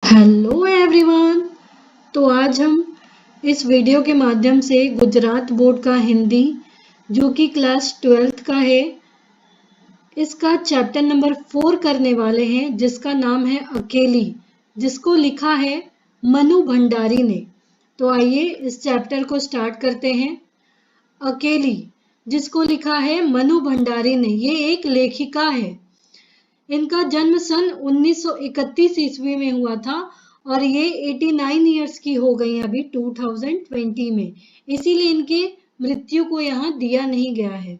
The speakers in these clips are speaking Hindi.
Hello everyone. तो आज हम इस वीडियो के माध्यम से गुजरात बोर्ड का हिंदी जो कि क्लास 12th का है, इसका चैप्टर नंबर 4 करने वाले हैं, जिसका नाम है अकेली, जिसको लिखा है मनु भंडारी ने। तो आइए इस चैप्टर को स्टार्ट करते हैं। अकेली, जिसको लिखा है मनु भंडारी ने, ये एक लेखिका है। इनका जन्म सन 1931 ईस्वी में हुआ था और ये 89 ईयर्स की हो गई अभी 2020 में, इसीलिए इनके मृत्यु को यहाँ दिया नहीं गया है।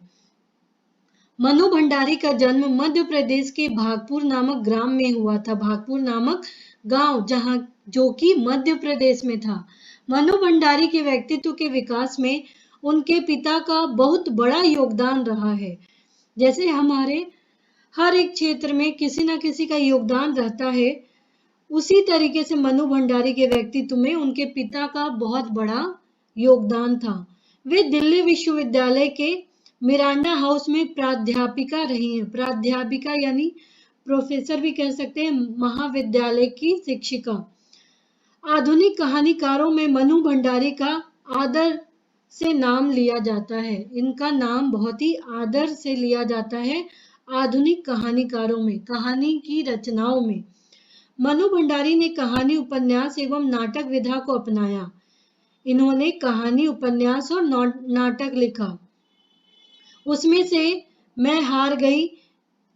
मनु भंडारी का जन्म मध्य प्रदेश के भागपुर नामक ग्राम में हुआ था। भागपुर नामक गांव, जहां जो कि मध्य प्रदेश में था। मनु भंडारी के व्यक्तित्व के विकास में उनके पिता का बहुत बड़ा योगदान रहा है। जैसे हमारे हर एक क्षेत्र में किसी न किसी का योगदान रहता है, उसी तरीके से मनु भंडारी के व्यक्तित्व में उनके पिता का बहुत बड़ा योगदान था। वे दिल्ली विश्वविद्यालय के मिरांडा हाउस में प्राध्यापिका रही हैं। प्राध्यापिका यानी प्रोफेसर भी कह सकते हैं, महाविद्यालय की शिक्षिका। आधुनिक कहानीकारों में मनु भंडारी का आदर से नाम लिया जाता है। इनका नाम बहुत ही आदर से लिया जाता है आधुनिक कहानीकारों में, कहानी की रचनाओं में। मनु भंडारी ने कहानी, उपन्यास एवं नाटक विधा को अपनाया। इन्होंने कहानी, उपन्यास और नाटक लिखा। उसमें से मैं हार गई,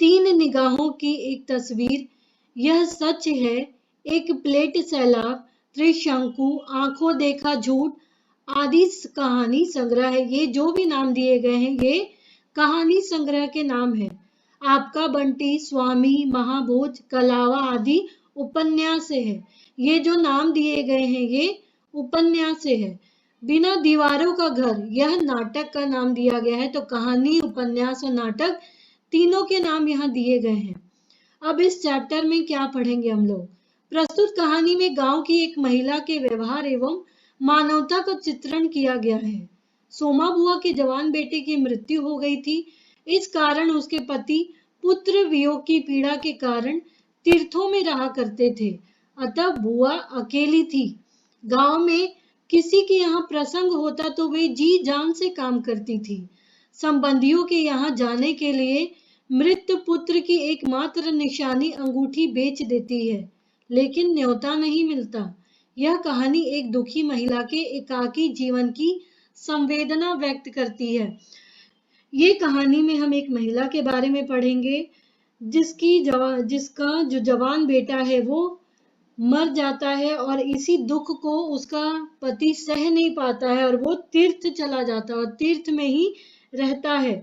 तीन निगाहों की एक तस्वीर, यह सच है, एक प्लेट सैलाब, त्रिशंकु, आंखों देखा झूठ आदि कहानी संग्रह है। ये जो भी नाम दिए गए हैं, ये कहानी संग्रह के नाम है। आपका बंटी, स्वामी, महाभोज, कलावा आदि उपन्यास है। ये जो नाम दिए गए हैं, ये उपन्यास है। बिना दीवारों का घर, यह नाटक का नाम दिया गया है। तो कहानी, उपन्यास और नाटक तीनों के नाम यहाँ दिए गए हैं। अब इस चैप्टर में क्या पढ़ेंगे हम लोग। प्रस्तुत कहानी में गांव की एक महिला के व्यवहार एवं मानवता का चित्रण किया गया है। सोमा बुआ के जवान बेटे की मृत्यु हो गई थी। इस कारण उसके पति पुत्र वियोग की पीड़ा के कारण तीर्थों में रहा करते थे, अतः बुआ अकेली थी। गांव में किसी के यहाँ प्रसंग होता तो वे जी जान से काम करती थी। संबंधियों के यहाँ जाने के लिए मृत पुत्र की एकमात्र निशानी अंगूठी बेच देती है, लेकिन न्योता नहीं मिलता। यह कहानी एक दुखी महिला के एकाकी जीवन की संवेदना व्यक्त करती है। ये कहानी में हम एक महिला के बारे में पढ़ेंगे, जिसका जो जवान बेटा है वो मर जाता है और इसी दुख को उसका पति सह नहीं पाता है और वो तीर्थ चला जाता है और तीर्थ में ही रहता है।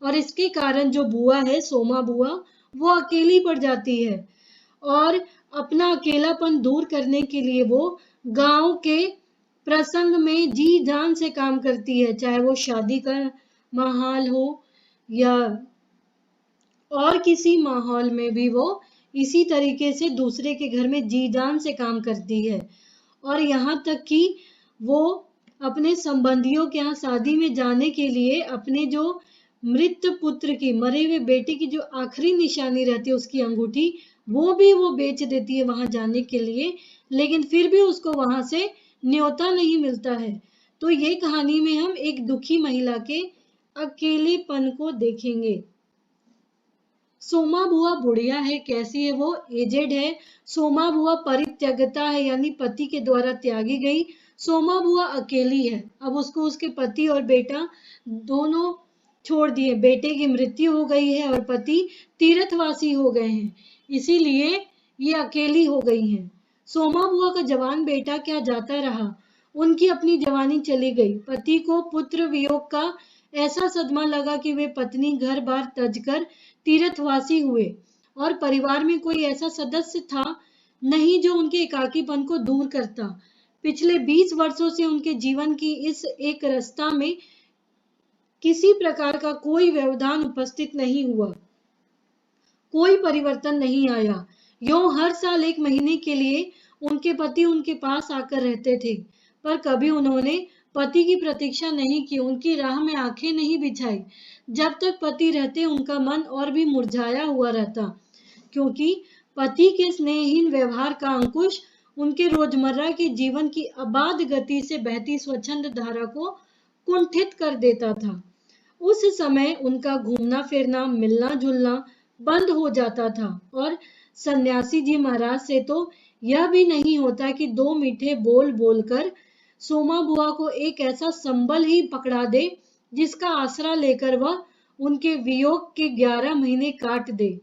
और इसके कारण जो बुआ है, सोमा बुआ, वो अकेली पड़ जाती है और अपना अकेलापन दूर करने के लिए वो गांव के प्रसंग में जी जान से काम करती है, चाहे वो शादी का माहौल हो या और किसी माहौल में भी वो इसी तरीके से दूसरे के घर में जी जान से काम करती है। और यहाँ तक कि वो अपने संबंधियों के यहाँ शादी में जाने के लिए अपने जो मृत पुत्र की, मरे हुए बेटे की जो आखिरी निशानी रहती है, उसकी अंगूठी, वो भी वो बेच देती है वहां जाने के लिए, लेकिन फिर भी उसको वहां से न्योता नहीं मिलता है। तो ये कहानी में हम एक दुखी महिला के अकेलेपन को देखेंगे। सोमा बुआ बुढ़िया है। कैसी है वो? एजेड है। सोमा बुआ परित्यक्ता है, यानी पति के द्वारा त्यागी गई। सोमा बुआ अकेली है। अब उसको उसके पति और बेटा दोनों छोड़ दिए। बेटे की मृत्यु हो गई है और पति तीर्थवासी हो गए हैं, इसीलिए ये अकेली हो गई हैं। सोमा बुआ का जवान बेटा क्या जाता रहा, उनकी अपनी जवानी चली गई। पति को पुत्र वियोग का ऐसा सदमा लगा कि वे पत्नी घर बार तज कर तीर्थवासी हुए और परिवार में कोई ऐसा सदस्य था नहीं जो उनके एकाकीपन को दूर करता। पिछले 20 वर्षों से उनके जीवन की इस एक रास्ता में किसी प्रकार का कोई व्यवधान उपस्थित नहीं हुआ, कोई परिवर्तन नहीं आया। यूं हर साल 1 महीने के लिए उनके पति उनके पास आकर रहते थे, पर कभी उन्होंने पति की प्रतीक्षा नहीं की, उनकी राह में आंखें नहीं बिछाई। जब तक पति रहते उनका मन और भी मुरझाया हुआ रहता, क्योंकि पति के स्नेहहीन व्यवहार का अंकुश उनके रोजमर्रा के जीवन की अबाध गति से बहती स्वच्छंद धारा को कुंठित कर देता था। उस समय उनका घूमना फिरना मिलना जुलना बंद हो जाता था और सन्यासी जी महाराज से तो यह भी नहीं होता कि दो मीठे बोल बोलकर सोमा बुआ को एक ऐसा संबल ही पकड़ा दे जिसका आसरा लेकर वह उनके वियोग के 11 महीने काट दे।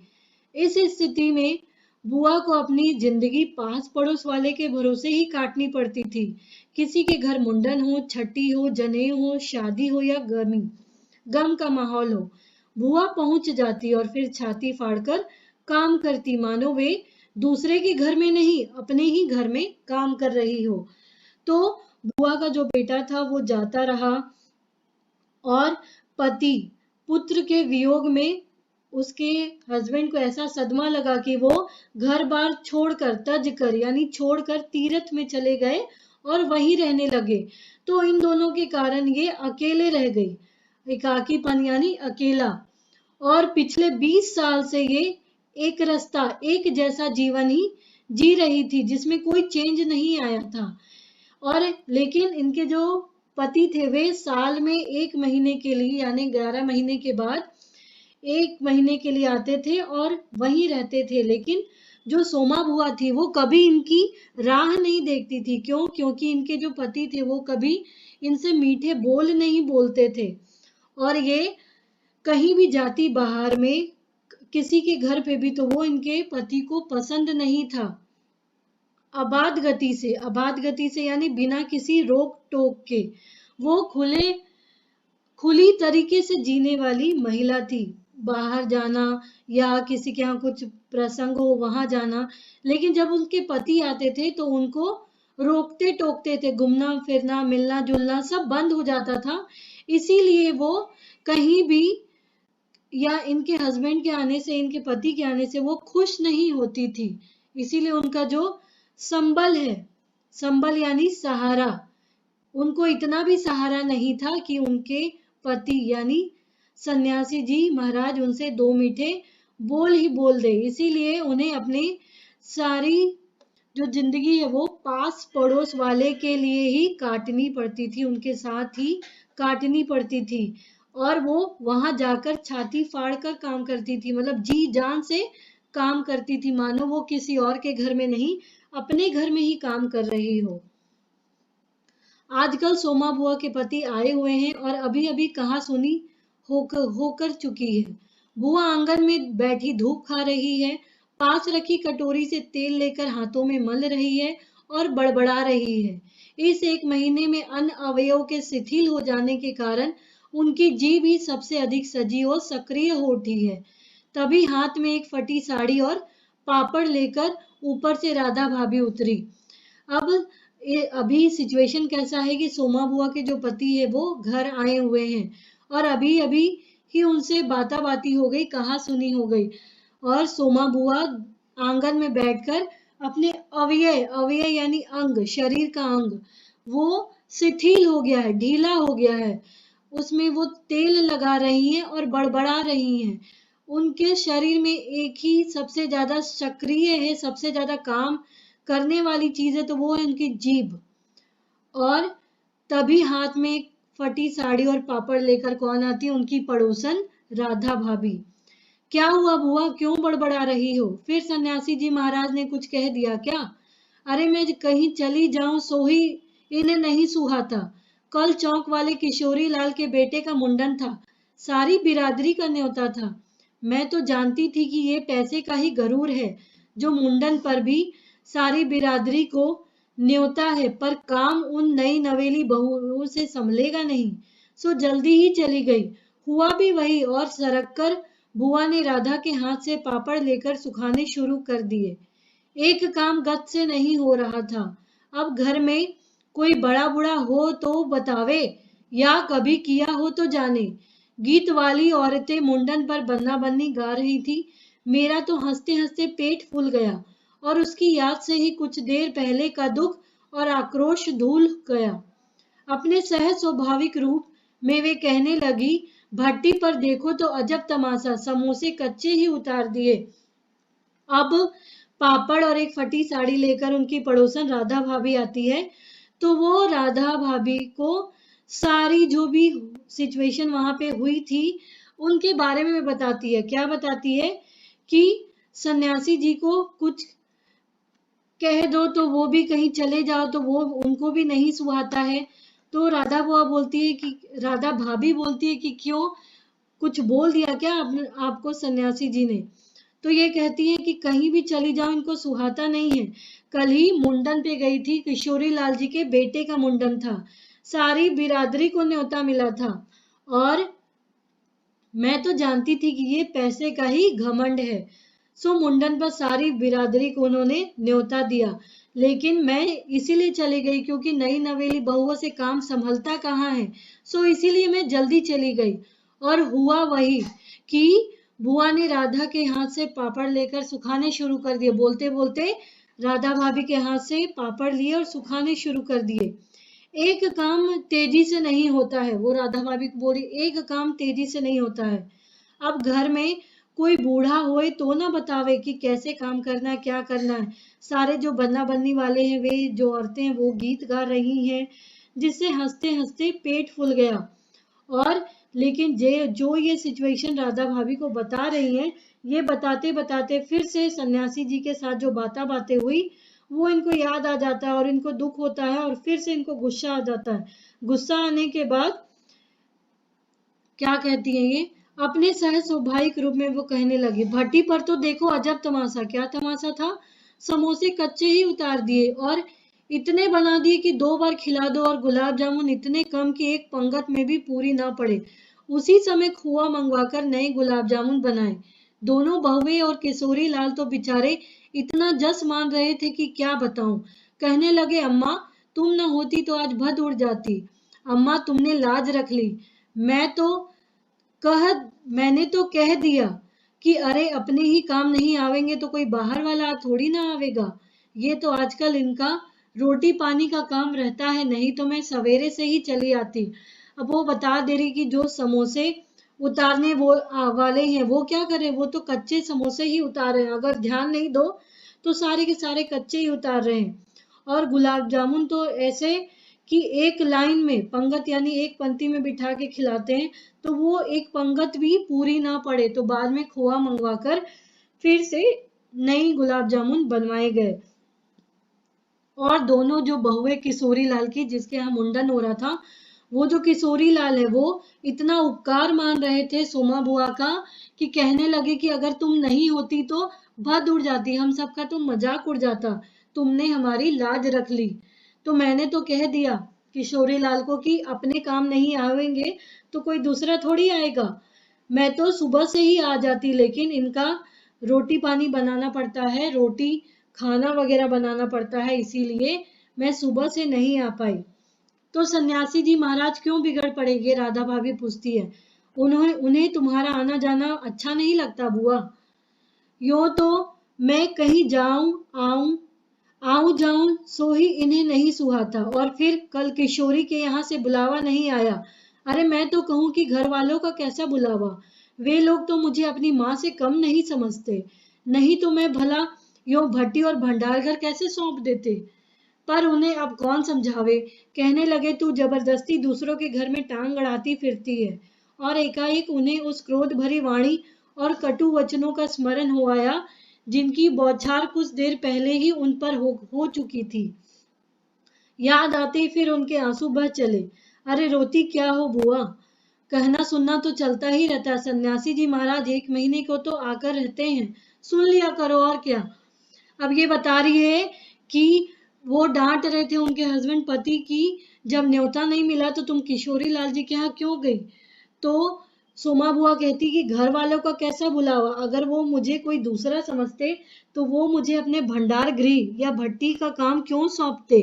इस स्थिति में बुआ को अपनी जिंदगी पास पड़ोस वाले के भरोसे ही काटनी पड़ती थी। किसी के घर मुंडन हो, छठी हो, जनेऊ हो, शादी हो या गम का माहौल हो, बुआ पहुंच जाती और फिर छाती फाड़कर काम करती, मानो वे दूसरे के घर में नहीं अपने ही घर में काम कर रही हो। तो बुआ का जो बेटा था वो जाता रहा और पति पुत्र के वियोग में उसके हस्बैंड को ऐसा सदमा लगा कि वो घर बार छोड़कर तज कर यानी छोड़कर तीर्थ में चले गए और वहीं रहने लगे। तो इन दोनों के कारण ये अकेले रह गई, एकाकीपन यानी अकेला। और पिछले 20 साल से ये एक रास्ता एक जैसा जीवन ही जी रही थी जिसमें कोई चेंज नहीं आया था। और लेकिन इनके जो पति थे वे साल में 1 महीने के लिए यानी 11 महीने के बाद 1 महीने के लिए आते थे और वहीं रहते थे। लेकिन जो सोमा बुआ थी वो कभी इनकी राह नहीं देखती थी। क्यों? क्योंकि इनके जो पति थे वो कभी इनसे मीठे बोल नहीं बोलते थे और ये कहीं भी जाती बाहर में किसी के घर पे भी तो वो इनके पति को पसंद नहीं था। अबाध गति से यानी बिना किसी रोक टोक के वो खुली तरीके से जीने वाली महिला थी। बाहर जाना या किसी के यहाँ कुछ प्रसंग हो वहां जाना, लेकिन जब उनके पति आते थे तो उनको रोकते टोकते थे, घूमना फिरना मिलना जुलना सब बंद हो जाता था। इसीलिए वो कहीं भी या इनके हस्बैंड के आने से इनके पति के आने से वो खुश नहीं होती थी। इसीलिए उनका जो संबल है, संबल यानी सहारा, उनको इतना भी सहारा नहीं था कि उनके पति यानी सन्यासी जी महाराज उनसे 2 मीठे बोल ही बोल दे। इसीलिए उन्हें अपनी सारी जो जिंदगी है वो पास पड़ोस वाले के लिए ही काटनी पड़ती थी, उनके साथ ही काटनी पड़ती थी। और वो वहां जाकर छाती फाड़ कर काम करती थी, मतलब जी जान से काम करती थी, मानो वो किसी और के घर में नहीं अपने घर में ही काम कर रही हो। आजकल सोमा बुआ के पति आए हुए हैं और अभी अभी कहा सुनी होकर चुकी है। बुआ आंगन में बैठी धूप खा रही है, पास रखी कटोरी से तेल लेकर हाथों में मल रही है और बड़बड़ा रही है। इस 1 महीने में अन्न अवयव के शिथिल हो जाने के कारण उनकी जीभ ही सबसे अधिक सजी और सक्रिय हो उठी है। तभी हाथ में एक फटी साड़ी और पापड़ लेकर ऊपर से राधा भाभी उतरी। अभी सिचुएशन कैसा है कि सोमा बुआ के जो पति है वो घर आए हुए हैं और अभी अभी ही उनसे बाता बाती हो गई, कहा सुनी हो गई और सोमा बुआ आंगन में बैठकर अपने अवयव यानी अंग, शरीर का अंग वो शिथिल हो गया है, ढीला हो गया है, उसमें वो तेल लगा रही हैं और बड़बड़ा रही हैं। उनके शरीर में एक ही सबसे ज्यादा सक्रिय है, सबसे ज्यादा काम करने वाली चीज है तो वो है उनकी जीभ। और तभी हाथ में एक फटी साड़ी और पापड़ लेकर कौन आती है? उनकी पड़ोसन राधा भाभी। क्या हुआ बुआ, क्यों बड़बड़ा रही हो? फिर सन्यासी जी महाराज ने कुछ कह दिया क्या? अरे मैं कहीं चली जाऊं सो ही इन्हें नहीं सुहाता। कल चौक वाले किशोरी लाल के बेटे का मुंडन था, सारी बिरादरी का न्योता था। मैं तो जानती थी कि ये पैसे का ही गरूर है जो मुंडन पर भी सारी बिरादरी को न्योता है, पर काम उन नई नवेली बहुओं से संभलेगा नहीं, सो जल्दी ही चली गई। हुआ भी वही और सरक कर बुआ ने राधा के हाथ से पापड़ लेकर सुखाने शुरू कर दिए। एक काम गत से नहीं हो रहा था। अब घर में कोई बड़ा बूढ़ा हो तो बतावे या कभी किया हो तो जाने। गीत वाली औरतें मुंडन पर बन्ना बन्नी गा रही थी। मेरा तो हंसते हंसते पेट फूल गया और उसकी याद से ही कुछ देर पहले का दुख और आक्रोश धूल गया। अपने सहज स्वाभाविक रूप में वे कहने लगी, भट्टी पर देखो तो अजब तमाशा, समोसे कच्चे ही उतार दिए। अब पापड़ और एक फटी साड़ी लेकर उनकी पड़ोसन राधा भाभी आती है। तो वो राधा भाभी को सारी जो भी सिचुएशन वहां पे हुई थी उनके बारे में बताती है। क्या बताती है कि सन्यासी जी को कुछ कह दो तो वो भी कहीं चले जाओ तो वो उनको भी नहीं सुहाता है। तो राधा भाभी बोलती है कि क्यों, कुछ बोल दिया क्या आपको सन्यासी जी ने? तो ये कहती है कि कहीं भी चली जाओ इनको सुहाता नहीं है। कल ही मुंडन पे गई थी, किशोरी लाल जी के बेटे का मुंडन था, सारी बिरादरी को न्योता मिला था और मैं तो जानती थी कि ये पैसे का ही घमंड है, सो मुंडन पर सारी बिरादरी को उन्होंने न्योता दिया, लेकिन मैं इसीलिए चली गई क्योंकि नई नवेली बहुओं से काम संभलता कहाँ है, सो इसीलिए मैं जल्दी चली गई। और हुआ वही कि बुआ ने राधा के हाथ से पापड़ लेकर सुखाने शुरू कर दिए। बोलते बोलते राधा भाभी के हाथ से पापड़ लिए और सुखाने शुरू कर दिए। एक काम तेजी से नहीं होता है, वो राधा भाभी को बोली, एक काम तेजी से नहीं होता है। अब घर में कोई बूढ़ा होए तो ना बतावे कि कैसे काम करना है, क्या करना है। सारे जो बन्ना बन्नी वाले हैं, वे जो औरतें हैं वो गीत गा रही हैं, जिससे हंसते हंसते पेट फूल गया। और लेकिन जो ये सिचुएशन राधा भाभी को बता रही हैं, ये बताते बताते फिर से सन्यासी जी के साथ जो बातें हुई वो इनको याद आ जाता है और इनको दुख होता है और फिर से इनको गुस्सा आ जाता है। गुस्सा आने के बाद क्या कहती है ये, अपने सहज स्वाभाविक रूप में वो कहने लगी, भट्टी पर तो देखो अजब तमाशा। क्या तमाशा था? समोसे कच्चे ही उतार दिए और इतने बना दिए कि 2 बार खिला दो, और गुलाब जामुन इतने कम कि एक पंगत में भी पूरी ना पड़े। उसी समय खोआ मंगवाकर नए गुलाब जामुन बनाए। दोनों बहुए और किशोरी लाल तो बेचारे इतना जस मान रहे थे कि क्या बताऊं। कहने लगे, अम्मा तुम न होती तो आज भद उड़ जाती। अम्मा तुमने लाज रख ली। मैं तो कह मैंने तो कह दिया कि अरे अपने ही काम नहीं आवेंगे तो कोई बाहर वाला थोड़ी ना आवेगा। ये तो आजकल इनका रोटी पानी का काम रहता है, नहीं तो मैं सवेरे से ही चली आती। अब वो बता दे रही कि जो समोसे उतारने वाले हैं वो क्या करें, वो तो कच्चे समोसे ही उतार रहे हैं। अगर ध्यान नहीं दो तो सारे के सारे कच्चे ही उतार रहे हैं। और गुलाब जामुन तो ऐसे कि एक लाइन में पंगत यानी एक पंक्ति में बिठा के खिलाते हैं, तो वो एक पंगत भी पूरी ना पड़े तो बाद में खोआ मंगवाकर फिर से नई गुलाब जामुन बनवाए गए। और दोनों जो बहुए किशोरी लाल की, जिसके यहाँ मुंडन हो रहा था, वो जो किशोरी लाल है वो इतना उपकार मान रहे थे सोमा बुआ का कि कहने लगे कि अगर तुम नहीं होती तो भद उड़ जाती, हम सबका तो मजाक उड़ जाता, तुमने हमारी लाज रख ली। तो मैंने तो कह दिया किशोरी लाल को कि अपने काम नहीं आवेंगे तो कोई दूसरा थोड़ी आएगा। मैं तो सुबह से ही आ जाती, लेकिन इनका रोटी पानी बनाना पड़ता है, रोटी खाना वगैरह बनाना पड़ता है, इसीलिए मैं सुबह से नहीं आ पाई। तो सन्यासी जी महाराज क्यों बिगड़ पड़ेंगे? राधा भाभी पूछती है। उन्हें तुम्हारा आना जाना अच्छा नहीं लगता बुआ? यो तो मैं कहीं जाऊं आऊं जाऊं सो ही इन्हें नहीं सुहाता, और फिर कल किशोरी के यहाँ से बुलावा नहीं आया। अरे मैं तो कहूं कि घर वालों का कैसा बुलावा, वे लोग तो मुझे अपनी माँ से कम नहीं समझते, नहीं तो मैं भला यो भट्टी और भंडार घर कैसे सौंप देते। पर उन्हें अब कौन समझावे। कहने लगे, तू जबरदस्ती दूसरों के घर में टांग अड़ाती फिरती है। और एकाएक उन्हें उस क्रोध भरी वाणी और कटु वचनों का स्मरण हो आया जिनकी बौछार कुछ देर पहले ही उन पर हो चुकी थी। याद आते ही फिर उनके आंसू बह चले। अरे रोती क्या हो बुआ, कहना सुनना तो चलता ही रहता है। सन्यासी जी महाराज 1 महीने को तो आकर रहते हैं, सुन लिया करो और क्या। अब ये बता रही है कि वो डांट रहे थे उनके हस्बैंड पति की, जब न्योता नहीं मिला तो तुम किशोरी लाल जी के यहाँ क्यों गई? तो सोमा बुआ कहती कि घर वालों का कैसा बुलावा, अगर वो मुझे कोई दूसरा समझते तो वो मुझे अपने भंडार गृह या भट्टी का काम क्यों सौंपते।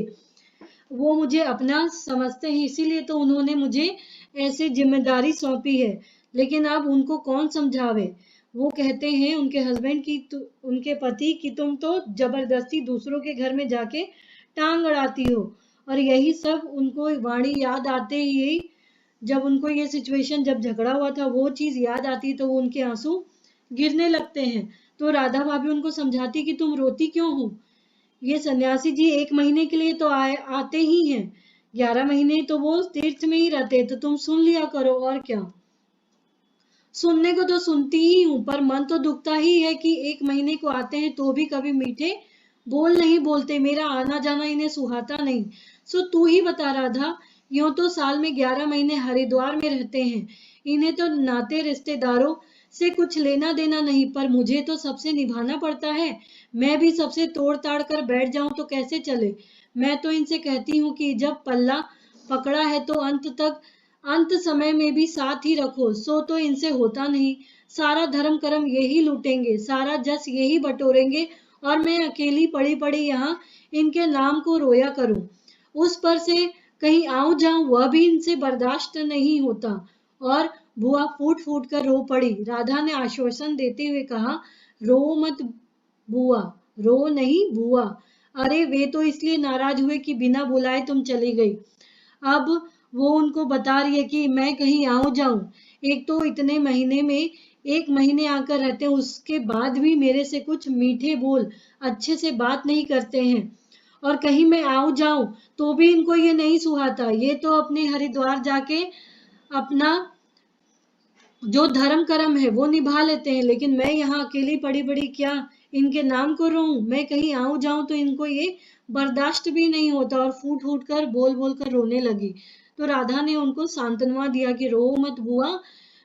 वो मुझे अपना समझते हैं, इसीलिए तो उन्होंने मुझे ऐसी जिम्मेदारी सौंपी है। लेकिन अब उनको कौन समझावे। वो कहते हैं उनके हस्बैंड की, उनके पति की, तुम तो जबरदस्ती दूसरों के घर में जाके टांग अड़ाती हो। और यही सब उनको वाणी याद आते ही, जब उनको ये सिचुएशन, जब झगड़ा हुआ था वो चीज याद आती तो वो उनके आंसू गिरने लगते हैं। तो राधा भाभी उनको समझाती कि तुम रोती क्यों हो, ये सन्यासी जी 1 महीने के लिए तो आते ही हैं, 11 महीने तो वो तीर्थ में ही रहते, तो तुम सुन लिया करो। और क्या, सुनने को तो सुनती ही हूँ, पर मन तो दुखता ही है कि 1 महीने को आते हैं तो भी कभी मीठे बोल नहीं बोलते, मेरा आना जाना इन्हें सुहाता नहीं। सो तू ही बता राधा, यूं तो साल में 11 महीने हरिद्वार में रहते हैं, इन्हें तो नाते रिश्तेदारों से कुछ लेना देना नहीं, पर मुझे तो सबसे निभाना पड़ता है। मैं भी सबसे तोड़ ताड़ कर बैठ जाऊं तो कैसे चले। मैं तो इनसे कहती हूँ कि जब पल्ला पकड़ा है तो अंत समय में भी साथ ही रखो, सो तो इनसे होता नहीं। सारा धर्म कर्म यही लूटेंगे, सारा जस यही बटोरेंगे, और मैं अकेली पड़ी पड़ी यहाँ इनके नाम को रोया करूं। उस पर से कहीं आऊं जाऊं वह भी इनसे बर्दाश्त नहीं होता। और बुआ फूट फूट कर रो पड़ी। राधा ने आश्वासन देते हुए कहा, रो मत बुआ, रो नहीं बुआ, अरे वे तो इसलिए नाराज हुए कि बिना बुलाए तुम चली गई। अब वो उनको बता रही है कि मैं कहीं आऊं जाऊं, एक तो इतने महीने में 1 महीने आकर रहते हैं, उसके बाद भी मेरे से कुछ मीठे बोल अच्छे से बात नहीं करते हैं, और कहीं मैं आऊं जाऊं तो भी इनको ये नहीं सुहाता। ये तो अपने हरिद्वार जाके अपना जो धर्म कर्म है वो निभा लेते हैं, लेकिन मैं यहाँ अकेली पड़ी पड़ी क्या इनके नाम को रहूं। मैं कहीं आऊं जाऊं तो इनको ये बर्दाश्त भी नहीं होता, और फूट फूट कर बोल बोल कर रोने लगी। तो राधा ने उनको सांत्वना दिया कि रो मत बुआ,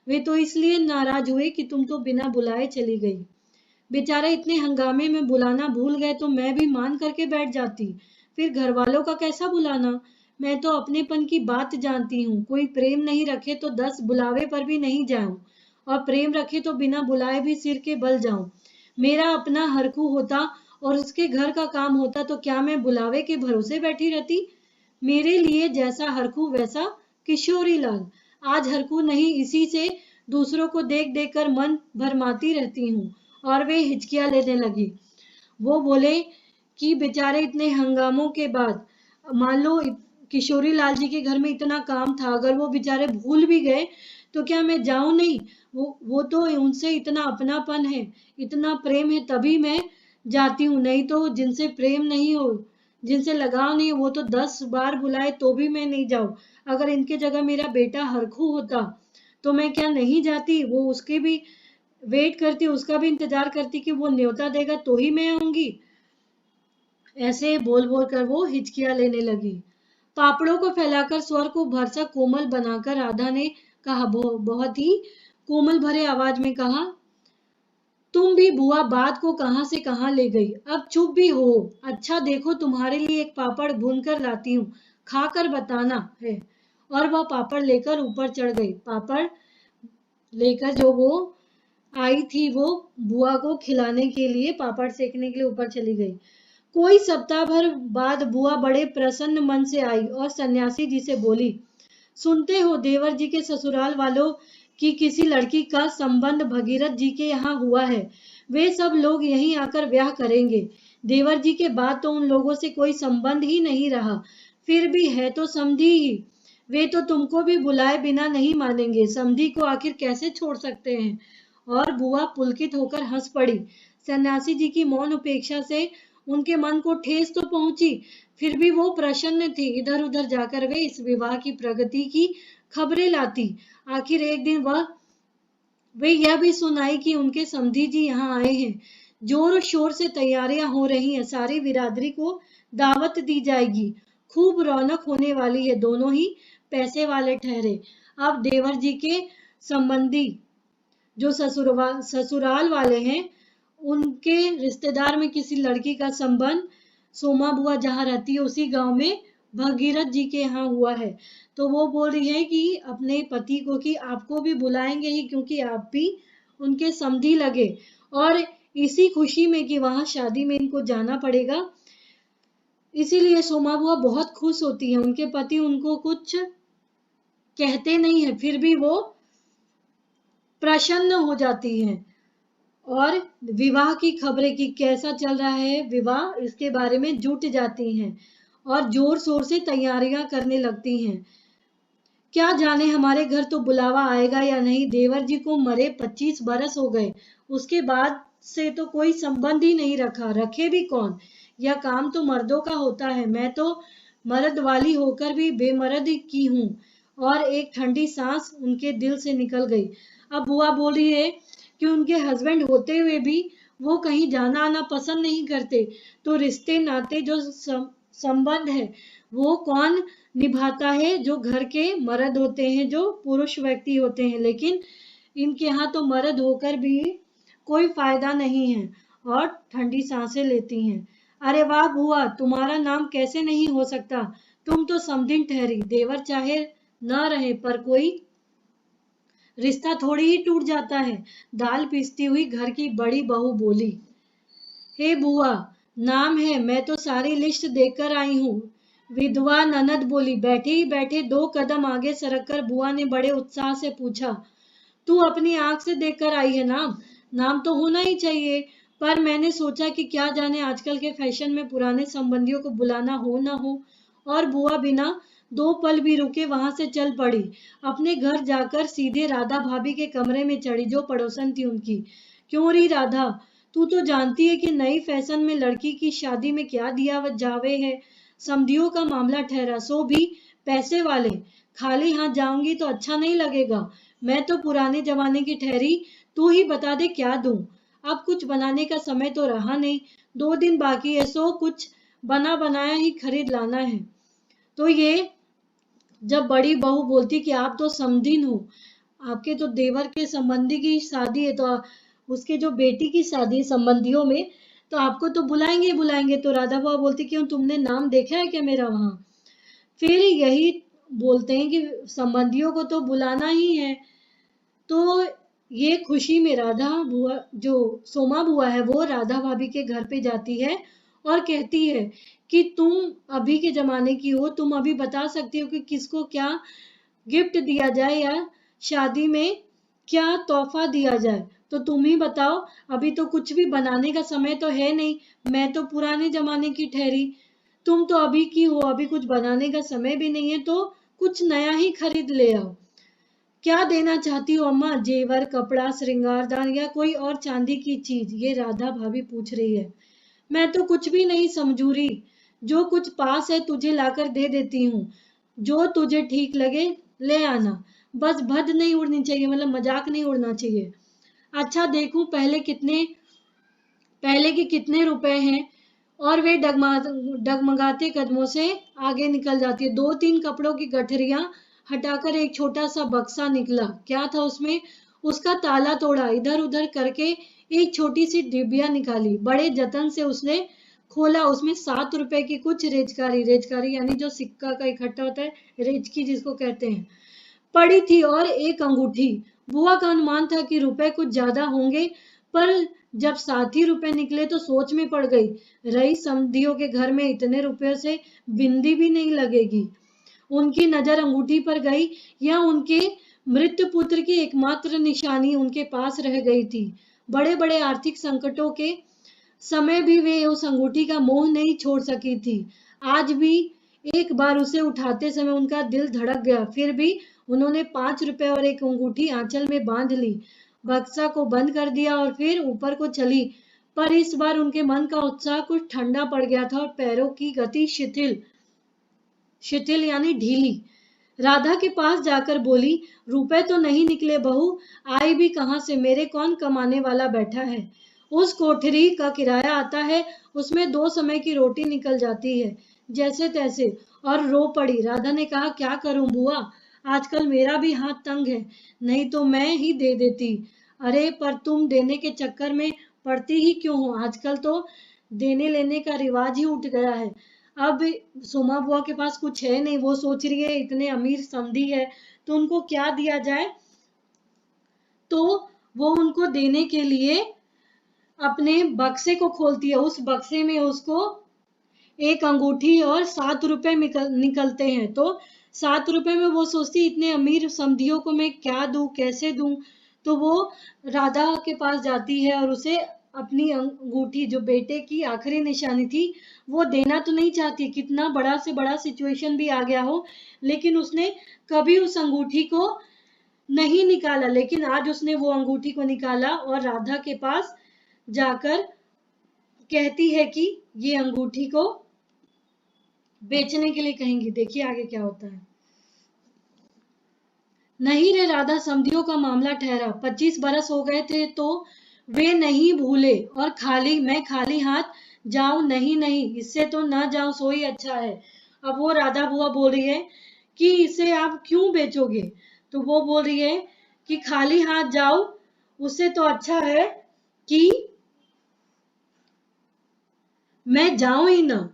वे तो इसलिए नाराज हुए कि तुम तो बिना बुलाए चली गई। बेचारे इतने हंगामे में बुलाना भूल गए तो मैं भी मान करके बैठ जाती, फिर घर वालों का कैसा बुलाना। मैं तो अपनेपन की बात जानती हूँ, कोई प्रेम नहीं रखे तो 10 बुलावे पर भी नहीं जाऊं, और प्रेम रखे तो बिना बुलाए भी सिर के बल जाऊं। मेरा अपना हरखू होता और उसके घर का काम होता तो क्या मैं बुलावे के भरोसे बैठी रहती। मेरे लिए जैसा हरखू वैसा किशोरी लाल। आज हरखू नहीं, इसी से दूसरों को देख देख कर मन भरमाती रहती हूँ। और वे हिचकियां लेने लगी। वो बोले कि बेचारे इतने हंगामों के बाद, मान लो किशोरी लाल जी के घर में इतना काम था, अगर वो बेचारे भूल भी गए तो क्या मैं जाऊं नहीं। वो तो उनसे इतना अपनापन है, इतना प्रेम है, तभी मैं जाती हूँ, नहीं तो जिनसे प्रेम नहीं हो, जिनसे लगाव नहीं हो, वो तो 10 बार बुलाए तो भी मैं नहीं जाऊं। अगर इनके जगह मेरा बेटा हरखू होता तो मैं क्या नहीं जाती, वो उसके भी वेट करती, उसका भी इंतजार करती कि वो न्योता देगा तो ही मैं आऊंगी। ऐसे बोल बोल कर वो हिचकियां लेने लगी। पापड़ों को फैलाकर स्वर को भरसा कोमल बनाकर राधा ने कहा, बहुत ही कोमल भरे आवाज में कहा, तुम भी बुआ बात को कहां से कहां ले गई, अब चुप भी हो। अच्छा देखो, तुम्हारे लिए एक पापड़ भून कर लाती हूँ, खाकर बताना है। और वह पापड़ लेकर ऊपर चढ़ गई। पापड़ लेकर जो वो आई थी, वो बुआ को खिलाने के लिए, पापड़ सेकने के लिए ऊपर चली गई। कोई सप्ताह भर बाद बुआ बड़े प्रसन्न मन से आई और सन्यासी जी से बोली, सुनते हो देवर जी के ससुराल वालों की किसी लड़की का संबंध भगीरथ जी के यहाँ हुआ है। वे सब लोग यहीं आकर ब्याह करेंगे। देवर जी के बाद तो उन लोगों से कोई संबंध ही नहीं रहा, फिर भी है तो समधी ही। वे तो तुमको भी बुलाए बिना नहीं मानेंगे, समधी को आखिर कैसे छोड़ सकते हैं। और बुआ पुलकित होकर हंस पड़ी। सन्यासी जी की मौन उपेक्षा से उनके मन को ठेस तो पहुंची, फिर भी वो प्रसन्न थे। इधर उधर जाकर वे इस विवाह की प्रगति की खबरें लाती। आखिर एक दिन वे यह भी सुनाई कि उनके समधी जी यहाँ आए हैं। जोर शोर से तैयारियां हो रही हैं, सारी बिरादरी को दावत दी जाएगी, खूब रौनक होने वाली है। दोनों ही पैसे वाले ठहरे। अब देवर जी के संबंधी जो ससुराल वाले हैं, उनके रिश्तेदार में किसी लड़की का संबंध सोमा बुआ जहाँ रहती है उसी गांव में भगीरथ जी के यहाँ हुआ है। तो वो बोल रही है कि अपने पति को कि आपको भी बुलाएंगे ही, क्योंकि आप भी उनके समधी लगे, और इसी खुशी में कि वहां शादी में इनको जाना पड़ेगा, इसीलिए सोमा बुआ बहुत खुश होती है। उनके पति उनको कुछ कहते नहीं है, फिर भी वो प्रसन्न हो जाती हैं, और विवाह की खबरें कि कैसा चल रहा है विवाह, इसके बारे में जुट जाती हैं और जोर शोर से तैयारियां करने लगती हैं। क्या जाने हमारे घर तो बुलावा आएगा या नहीं। देवर जी को मरे 25 बरस हो गए, उसके बाद से तो कोई संबंध ही नहीं रखा, रखे भी कौन? यह काम तो मर्दों का होता है, मैं तो मर्द वाली होकर भी बेमर्द की हूँ। और एक ठंडी सांस उनके दिल से निकल गई। अब बुआ बोल रही है कि उनके हस्बैंड होते हुए भी वो कहीं जाना आना पसंद नहीं करते, तो रिश्ते नाते जो संबंध है वो कौन निभाता है? जो घर के मर्द होते हैं, जो पुरुष व्यक्ति होते हैं। लेकिन इनके यहाँ तो मर्द होकर भी कोई फायदा नहीं है, और ठंडी सांसें लेती हैं। अरे वाह बुआ, तुम्हारा नाम कैसे नहीं हो सकता? तुम तो समधिन ठहरी। देवर चाहे न रहे पर कोई रिश्ता थोड़ी ही टूट जाता है। दाल पीसती हुई घर की बड़ी बहू बोली। हे बुआ, नाम है, मैं तो सारी लिस्ट देखकर आई हूँ। विधवा ननद बोली। बैठे ही बैठे 2 कदम आगे सरक कर बुआ ने बड़े उत्साह से पूछा, तू अपनी आंख से देखकर आई है नाम? नाम तो होना ही चाहिए, पर मैंने सोचा कि क्या जाने आजकल के फैशन में पुराने संबंधियों को बुलाना हो ना हो। और बुआ बिना 2 पल भी रुके वहां से चल पड़ी। अपने घर जाकर सीधे राधा भाभी के कमरे में चढ़ी, जो पड़ोसन थी उनकी। क्यों री राधा, तू तो जानती है कि नई फैशन में लड़की की शादी में क्या दिया जावे है। समधियों का मामला ठहरा, सो भी पैसे वाले। खाली हाथ जाऊंगी तो अच्छा नहीं लगेगा। मैं तो पुराने जमाने की ठहरी, तू ही बता दे क्या दूं। अब कुछ बनाने का समय तो रहा नहीं, 2 दिन बाकी है, सो कुछ बना बनाया ही खरीद लाना है। तो ये जब बड़ी बहू बोलती कि आप तो समधिन हो, आपके तो देवर के संबंधी की शादी है, तो उसके जो बेटी की शादी है संबंधियों में, तो आपको तो बुलाएंगे ही बुलाएंगे। तो राधा बुआ बोलती क्यों, तुमने नाम देखा है क्या मेरा वहां? फिर यही बोलते हैं कि संबंधियों को तो बुलाना ही है। तो ये खुशी में राधा बुआ, जो सोमा बुआ है, वो राधा भाभी के घर पे जाती है और कहती है कि तुम अभी के जमाने की हो, तुम अभी बता सकती हो कि किसको क्या गिफ्ट दिया जाए या शादी में क्या तोहफा दिया जाए। तो तुम ही बताओ, अभी तो कुछ भी बनाने का समय तो है नहीं। मैं तो पुराने जमाने की ठहरी, तुम तो अभी की हो, अभी कुछ बनाने का समय भी नहीं है, तो कुछ नया ही खरीद ले आओ। क्या देना चाहती हो अम्मा? जेवर, कपड़ा, श्रृंगारदान या कोई और चांदी की चीज? ये राधा भाभी पूछ रही है। मैं तो कुछ भी नहीं समझू रही, जो कुछ पास है तुझे लाकर दे देती हूँ। जो तुझे ठीक लगे ले आना, बस भद नहीं उड़नी चाहिए, मतलब मजाक नहीं उड़ना चाहिए। अच्छा देखूं पहले के कितने रुपए हैं? और वे डगमगाते कदमों से आगे निकल जाती है। 2-3 कपड़ों की गठरियां हटाकर एक छोटा सा बक्सा निकला। क्या था उसमें? उसका ताला तोड़ा, इधर उधर करके एक छोटी सी डिबिया निकाली। बड़े जतन से उसने खोला। उसमें 7 रुपए की कुछ रेजकारी, रेजकारी यानी जो सिक्का का इकट्ठा होता है, रेजकी जिसको कहते हैं, पड़ी थी, और एक अंगूठी। बुआ का अनुमान था कि रुपए कुछ ज्यादा होंगे, पर जब 7 ही रुपए निकले तो सोच में पड़ गई। रही समधियों के घर में इतने रुपयों से बिंदी भी नहीं लगेगी। उनकी नजर अंगूठी पर गई। यह उनके मृत पुत्र की एकमात्र निशानी उनके पास रह गई थी। बड़े बड़े आर्थिक संकटों के समय भी वे उस अंगूठी का मोह नहीं छोड़ सकी थी। आज भी एक बार उसे उठाते समय उनका दिल धड़क गया। फिर भी उन्होंने 5 रुपए और एक अंगूठी आंचल में बांध ली, बक्सा को बंद कर दिया और फिर ऊपर को चली। पर इस बार उनके मन का उत्साह कुछ ठंडा पड़ गया था और पैरों की गति शिथिल, शिथिल यानी ढीली। राधा के पास जाकर बोली, रुपए तो नहीं निकले बहू, आए भी कहां से? मेरे कौन कमाने वाला बैठा है? उस कोठरी का किराया आता है, उसमें 2 समय की रोटी निकल जाती है, जैसे तैसे। और रो पड़ी। राधा ने कहा, क्या करूं बुआ, आजकल मेरा भी हाथ तंग है, नहीं तो मैं ही दे देती। अरे पर तुम देने के चक्कर में पड़ती ही क्यों हो? आजकल तो देने लेने का रिवाज ही उठ गया है। अब सोमा बुआ के पास कुछ है नहीं, वो सोच रही है इतने अमीर समधी है तो उनको क्या दिया जाए। तो वो उनको देने के लिए अपने बक्से को खोलती है। उस बक्से में उसको एक अंगूठी और 7 रुपए निकलते हैं। तो 7 रुपए में वो सोचती इतने अमीर समधियों को मैं क्या दूं, कैसे दूं। तो वो राधा के पास जाती है और उसे अपनी अंगूठी, जो बेटे की आखिरी निशानी थी, वो देना तो नहीं चाहती, कितना बड़ा से बड़ा सिचुएशन भी आ गया हो, लेकिन उसने कभी उस अंगूठी को नहीं निकाला। लेकिन आज उसने वो अंगूठी को निकाला और राधा के पास जाकर कहती है कि ये अंगूठी को बेचने के लिए कहेंगी। देखिए आगे क्या होता है। नहीं रे राधा, समधियों का मामला ठहरा। 25 बरस हो गए थे तो वे नहीं भूले, और मैं खाली हाथ जाऊं? नहीं नहीं, इससे तो ना जाऊं सोई अच्छा है। अब वो राधा बुआ बोल रही है कि इसे आप क्यों बेचोगे? तो वो बोल रही है कि खाली हाथ जाओ, उससे तो अच्छा है कि मैं जाऊं ही ना।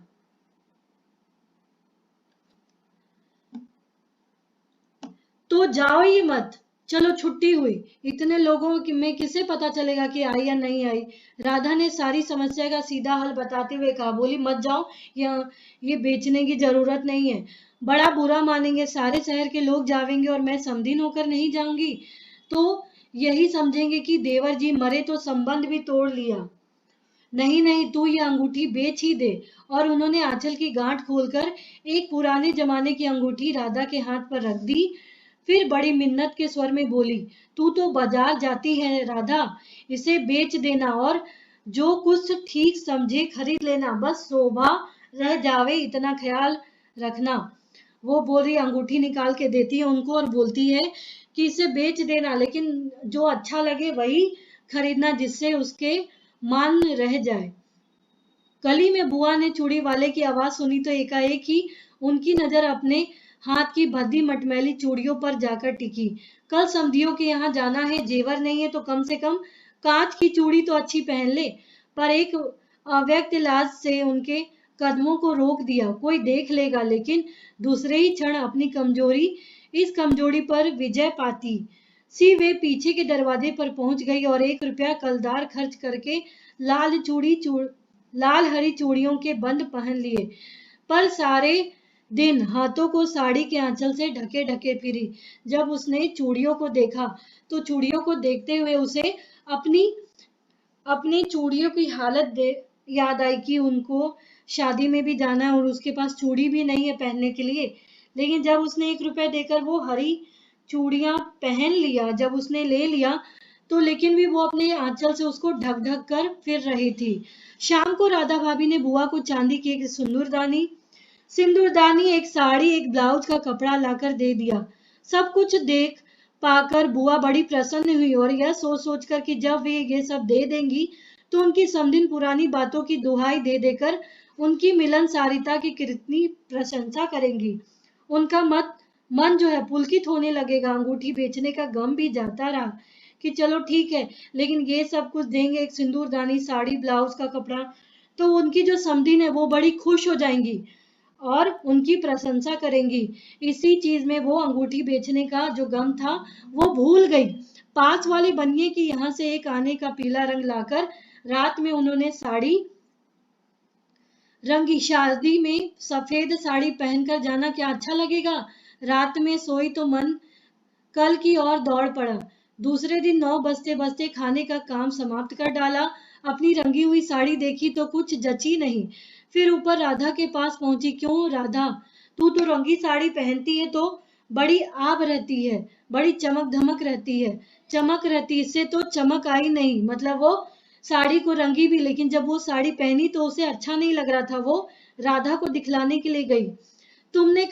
तो जाओ ही मत, चलो छुट्टी हुई। इतने लोगों में किसे पता चलेगा कि आई या नहीं आई? राधा ने सारी समस्या का सीधा हल बताते हुए कहा। बोली मत जाओ, या ये बेचने की जरूरत नहीं है। बड़ा बुरा मानेंगे, सारे शहर के लोग जावेंगे और मैं समधिन होकर नहीं जाऊंगी तो यही समझेंगे कि देवर जी मरे तो संबंध भी तोड़ लिया। नहीं नहीं, तू ये अंगूठी बेच ही दे। और उन्होंने आंचल की गांठ खोलकर एक पुराने जमाने की अंगूठी राधा के हाथ पर रख दी। फिर बड़ी मिन्नत के स्वर में बोली, तू तो बाजार जाती है राधा, इसे बेच देना और जो कुछ ठीक समझे खरीद लेना, बस शोभा रह जावे इतना ख्याल रखना। वो बोल रही, अंगूठी निकाल के देती है उनको और बोलती है कि इसे बेच देना, लेकिन जो अच्छा लगे वही खरीदना, जिससे उसके मान रह जाए। गली में बुआ ने चूड़ी वाले की आवाज सुनी तो एकाएक ही उनकी नजर अपने हाथ की भद्दी मटमैली चूड़ियों पर जाकर टिकी। कल समधियों के यहाँ जाना है, जेवर नहीं है तो कम से कम कांच की चूड़ी तो अच्छी पहन ले। पर एक अव्यक्त लाज से उनके कदमों को रोक दिया। कोई देख लेगा, लेकिन दूसरे ही क्षण अपनी इस कमजोरी पर विजय पाती सी वे पीछे के दरवाजे पर पहुंच गई और 1 रुपया कलदार खर्च करके लाल हरी चूड़ियों के बंद पहन लिए। पर सारे दिन हाथों को साड़ी के आंचल से ढके ढके फिरी। जब उसने चूड़ियों को देखा तो चूड़ियों को देखते हुए उसे अपनी अपनी चूड़ियों की याद आई कि उनको शादी में भी जाना है और उसके पास चूड़ी भी नहीं है पहनने के लिए। लेकिन जब उसने 1 रुपया देकर वो हरी चूड़ियां पहन लिया, जब उसने ले लिया तो लेकिन भी वो अपने आंचल से उसको ढक ढक कर फिर रही थी। शाम को राधा भाभी ने बुआ को चांदी की एक सिंदूरदानी, एक साड़ी, एक ब्लाउज का कपड़ा लाकर दे दिया। सब कुछ देख पाकर बुआ बड़ी प्रसन्न हुई और यह सोच सोचकर कि जब वे ये सब दे देंगी तो उनकी समधिन पुरानी बातों की दुहाई दे देकर उनकी मिलनसारिता की कितनी प्रशंसा करेंगी। उनका मन जो है पुलकित होने लगेगा। अंगूठी बेचने का गम भी जाता रहा कि चलो ठीक है, लेकिन ये सब कुछ देंगे, एक सिंदूरदानी, साड़ी, ब्लाउज का कपड़ा, तो उनकी जो समधिन है वो बड़ी खुश हो जाएंगी और उनकी प्रशंसा करेंगी। इसी चीज में वो अंगूठी बेचने का जो गम था वो भूल गई। पास वाली बनिए की यहाँ से एक आने का पीला रंग लाकर रात में उन्होंने साड़ी रंगी। शादी में सफेद साड़ी पहनकर जाना क्या अच्छा लगेगा? रात में सोई तो मन कल की ओर दौड़ पड़ा। दूसरे दिन 9 बजते बजते खाने का काम समाप्त कर डाला। अपनी रंगी हुई साड़ी देखी तो कुछ जची नहीं। फिर ऊपर राधा के पास पहुंची। क्यों राधा, तू तो रंगी साड़ी पहनती है तो बड़ी आब रहती है, बड़ी चमक धमक रहती है। चमक रहती, इससे तो चमक आई नहीं। मतलब वो साड़ी को रंगी भी, लेकिन जब वो साड़ी पहनी तो उसे अच्छा नहीं लग रहा था। वो राधा को दिखलाने के लिए गई। तुमने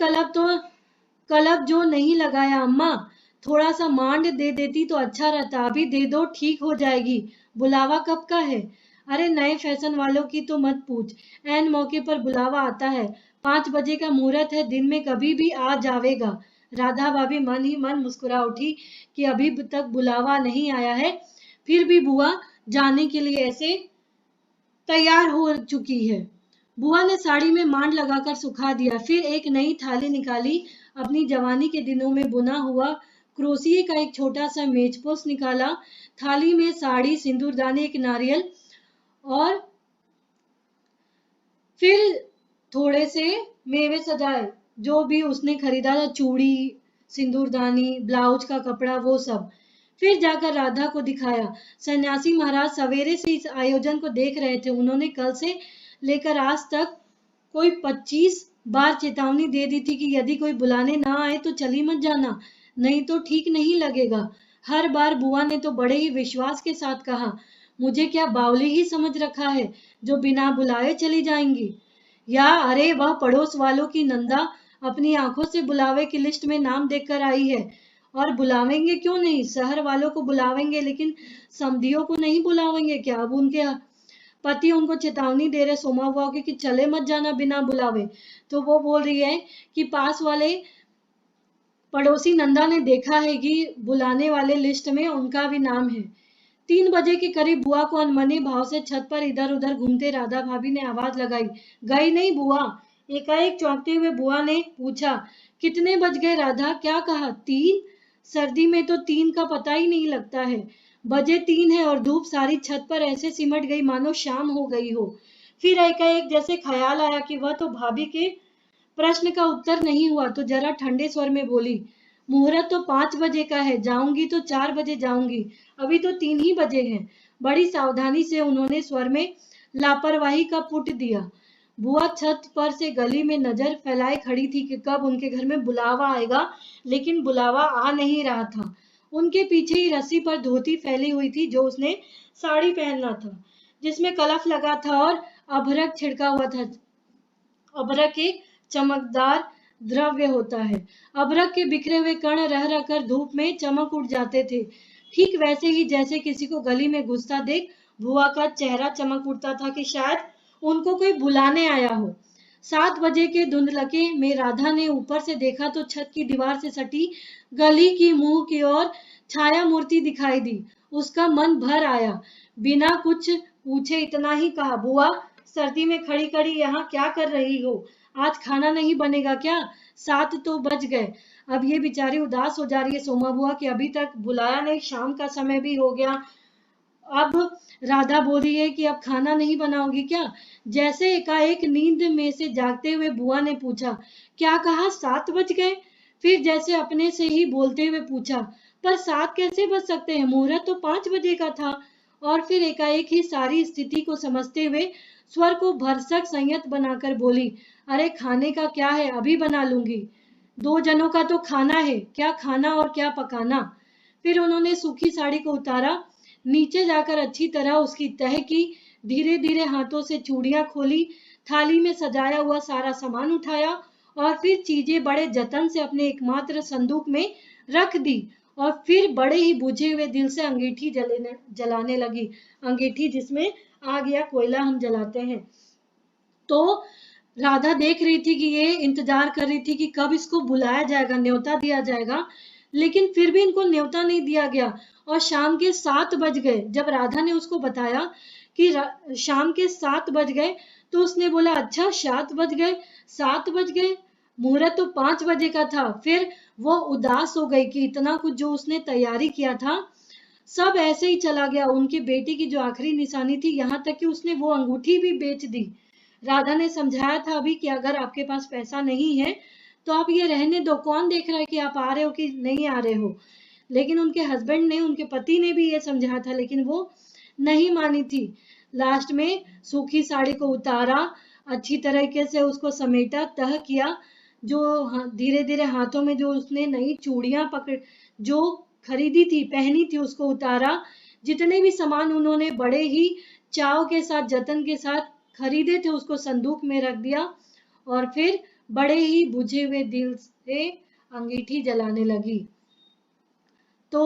कलब जो नहीं लगाया अम्मा, थोड़ा सा मांड दे देती तो अच्छा रहता। अभी दे दो, ठीक हो जाएगी। बुलावा कब का है? अरे नए फैशन वालों की तो मत पूछ, ऐन मौके पर बुलावा आता है। 5 बजे का मुहूर्त है, दिन में कभी भी आ जावेगा। राधा भाभी मन ही मन मुस्कुरा उठी कि अभी तक बुलावा नहीं आया है, फिर भी बुआ जाने के लिए ऐसे तैयार हो चुकी है। बुआ ने साड़ी में मांड लगाकर सुखा दिया, फिर एक नई थाली निकाली। अपनी जवानी के दिनों में बुना हुआ क्रोशिये का एक छोटा सा मेजपोश निकाला। थाली में साड़ी, सिंदूरदानी, एक नारियल और फिर थोड़े से मेवे सजाए, जो भी उसने खरीदा था, चूड़ी, सिंदूरदानी, ब्लाउज का कपड़ा, वो सब। फिर जाकर राधा को दिखाया। सन्यासी महाराज सवेरे से इस आयोजन को देख रहे थे। उन्होंने कल से लेकर आज तक कोई 25 बार चेतावनी दे दी थी कि यदि कोई बुलाने ना आए तो चली मत जाना, नहीं तो ठीक नहीं लगेगा। हर बार बुआ ने तो बड़े ही विश्वास के साथ कहा। मुझे क्या बावली ही समझ रखा है जो बिना बुलाए चली जाएंगी? या अरे वह पड़ोस वालों की नंदा अपनी आंखों से बुलावे की लिस्ट में नाम देखकर आई है। और बुलावेंगे क्यों नहीं, शहर वालों को बुलावेंगे लेकिन समधियों को नहीं बुलावेंगे क्या? अब उनके पति उनको चेतावनी दे रहे सोमा बुआ की कि चले मत जाना बिना बुलावे, तो वो बोल रही है कि पास वाले पड़ोसी नंदा ने देखा है कि बुलाने वाले लिस्ट में उनका भी नाम है। 3 बजे के करीब बुआ को अनमने भाव से छत पर इधर उधर घूमते राधा भाभी ने आवाज लगाई, गई नहीं बुआ? एकाएक चौंकते हुए बुआ ने पूछा, कितने बज गए राधा? क्या कहा? 3? सर्दी में तो 3 का पता ही नहीं लगता है। बजे 3 है और धूप सारी छत पर ऐसे सिमट गई मानो शाम हो गई हो। फिर एकाएक जैसे ख्याल आया कि वह तो भाभी के प्रश्न का उत्तर नहीं हुआ तो जरा ठंडे स्वर में बोली, मुहूर्त तो 5 बजे का है, जाऊंगी तो 4 बजे जाऊंगी, अभी तो 3 ही बजे हैं। बड़ी सावधानी से उन्होंने स्वर में लापरवाही का पुट दिया। बुआ छत पर से गली में नजर फैलाए खड़ी थी कि कब उनके घर में बुलावा आएगा, लेकिन बुलावा आ नहीं रहा था। उनके पीछे ही रस्सी पर धोती फैली हुई थी जो उसने साड़ी पहनना था, जिसमें कलफ लगा था और अभरक छिड़का हुआ था। अभ्रक एक चमकदार द्रव्य होता है। अभ्रक के बिखरे हुए कण रह रहकर धूप में चमक उठ जाते थे, ठीक वैसे ही जैसे किसी को गली में घुसता देख बुआ का चेहरा चमक उठता था कि शायद उनको कोई बुलाने आया हो। 7 बजे के धुंधलके में राधा ने ऊपर से देखा तो छत की दीवार से सटी गली की मुंह की ओर छाया मूर्ति दिखाई दी। उसका मन भर आया, बिना कुछ पूछे इतना ही कहा, बुआ सर्दी में खड़ी खड़ी यहाँ क्या कर रही हो? आज खाना नहीं बनेगा क्या? 7 तो बज गए। अब ये बेचारी उदास हो जा रही है सोमा बुआ कि अभी तक बुलाया नहीं, शाम का समय भी हो गया। अब राधा बोल रही है कि अब खाना नहीं बनाओगी क्या? जैसे एकाएक नींद में से जागते हुए बुआ ने पूछा, क्या कहा? 7 बज गए? फिर जैसे अपने से ही बोलते हुए पूछा, पर 7 कैसे बज सकते हैं, मुहूर्त तो 5 बजे का था। और फिर एकाएक ही सारी स्थिति को समझते हुए स्वर को भरसक संयत बनाकर बोली, अरे खाने का क्या है, अभी बना लूंगी। 2 जनों का तो खाना है, क्या खाना और क्या पकाना। फिर उन्होंने सूखी साड़ी को उतारा, नीचे जाकर अच्छी तरह उसकी तह की, धीरे धीरे हाथों से चूड़ियां खोली, थाली में सजाया हुआ सारा सामान उठाया और फिर चीजें बड़े जतन से अपने एकमात्र संदूक में रख दी और फिर बड़े ही बुझे हुए दिल से अंगीठी जलाने लगी। अंगीठी जिसमें आग या कोयला हम जलाते हैं। तो राधा देख रही थी कि ये इंतजार कर रही थी कि कब इसको बुलाया जाएगा, न्योता दिया जाएगा, लेकिन फिर भी इनको न्योता नहीं दिया गया। और शाम के 7 बज गए। जब राधा ने उसको बताया कि शाम के 7 बज गए तो उसने बोला, अच्छा 7 बज गए, 7 बज गए, मुहूर्त तो 5 बजे का था। फिर वो उदास हो गई कि इतना कुछ जो उसने तैयारी किया था सब ऐसे ही चला गया। उनके बेटे की जो आखिरी निशानी थी, यहाँ तक कि उसने वो अंगूठी भी बेच दी। राधा ने समझाया था अभी कि अगर आपके पास पैसा नहीं है तो आप ये रहने दो, कौन देख रहा है कि आप आ रहे हो कि नहीं आ रहे हो। लेकिन उनके हस्बैंड ने, उनके पति ने भी ये समझाया था, लेकिन वो नहीं मानी थी। लास्ट में सूखी साड़ी को उतारा, अच्छी तरीके से उसको समेटा, तह किया, जो धीरे धीरे हाथों में जो उसने नई चूड़ियां पकड़ जो खरीदी थी, पहनी थी, उसको उतारा। जितने भी सामान उन्होंने बड़े ही चाव के साथ, जतन के साथ खरीदे थे, उसको संदूक में रख दिया और फिर बड़े ही बुझे हुए दिल से अंगीठी जलाने लगी। तो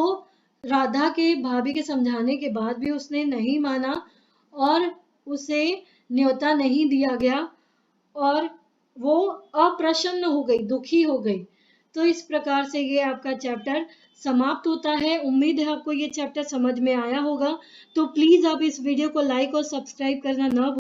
राधा के भाभी के समझाने के बाद भी उसने नहीं माना और उसे न्योता नहीं दिया गया और वो अप्रसन्न हो गई, दुखी हो गई। तो इस प्रकार से ये आपका चैप्टर समाप्त होता है। उम्मीद है आपको ये चैप्टर समझ में आया होगा। तो प्लीज आप इस वीडियो को लाइक और सब्सक्राइब करना ना